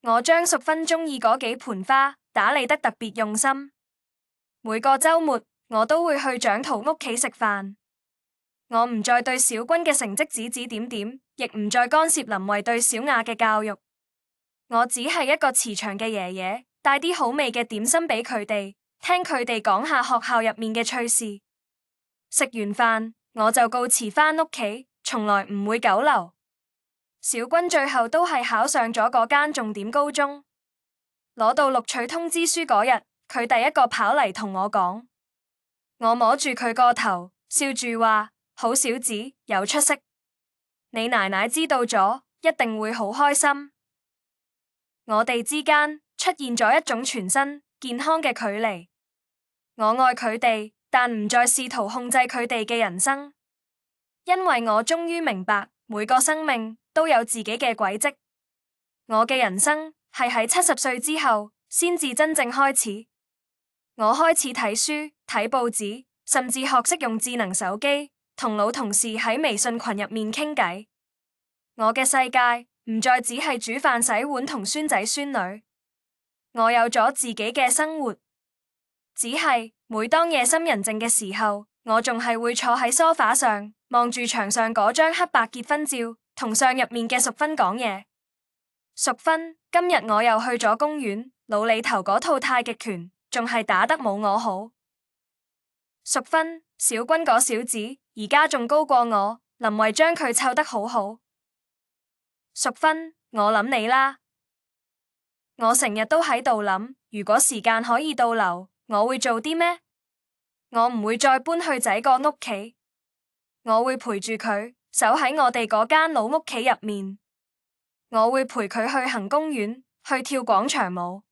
我將淑芬中意嗰幾盆花打理得特別用心。每個週末，我都會去蔣濤屋企食飯。我唔再對小軍嘅成績指指點點，亦唔再干涉林慧對小雅嘅教育。我只係一個慈祥嘅爺爺，帶啲好味嘅點心俾佢哋，聽佢哋講下學校入面嘅趣事。食完飯，我就告辭返屋企，從來唔會久留。小軍最後都係考上咗嗰間重點高中，攞到錄取通知書嗰日，佢第一個跑嚟同我講。我摸住佢個頭，笑住話：好小子，有出息。你奶奶知道咗，一定會好開心。我哋之間出現咗一種全新、健康嘅距離。我愛佢哋，但唔再試圖控制佢哋嘅人生，因為我終於明白每個生命都有自己嘅軌跡。我嘅人生係喺70歲之後先至真正開始。我開始睇書、睇報紙，甚至學識用智能手機，同老同事喺微信群入面傾偈。我嘅世界唔再只係煮飯、洗碗同孫仔孫女。我有咗自己嘅生活，只係每當夜深人靜嘅時候，我仲係會坐喺梳化上，望住牆上嗰張黑白結婚照，同相入面嘅淑芬講嘢。淑芬，今日我又去咗公園，老李頭嗰套太極拳仲係打得冇我好。淑芬，小君嗰小子而家仲高過我，林慧將佢湊得好好。淑芬，我諗你啦，我成日都喺度諗，如果時間可以倒流，我會做啲咩？我唔會再搬去仔個屋企，我會陪住佢，守喺我哋嗰間老屋企入面。我會陪佢去行公園，去跳廣場舞。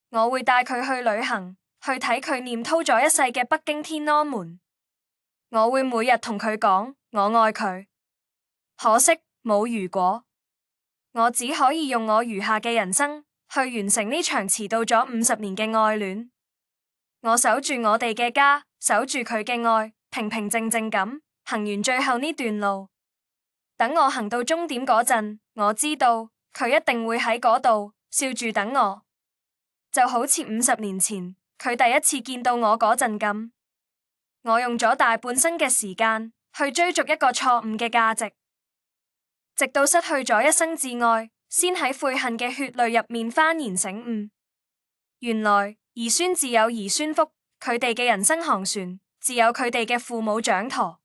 我會帶佢去旅行，去睇佢念叨咗一世嘅北京天安門。我會每日同佢講我愛佢。可惜冇如果，我只可以用我餘下嘅人生去完成呢場遲到咗50年嘅愛戀。我守住我哋嘅家，守住佢嘅愛，平平靜靜咁行完最後呢段路。等我行到終點嗰陣，我知道佢一定會喺嗰度笑住等我，就好似50年前佢第一次見到我嗰陣咁。我用咗大半生嘅時間去追逐一個錯誤嘅價值，直到失去咗一生摯愛，先喺悔恨嘅血淚入面幡然醒悟。原來兒孫自有兒孫福，佢哋嘅人生航船自有佢哋嘅父母掌舵。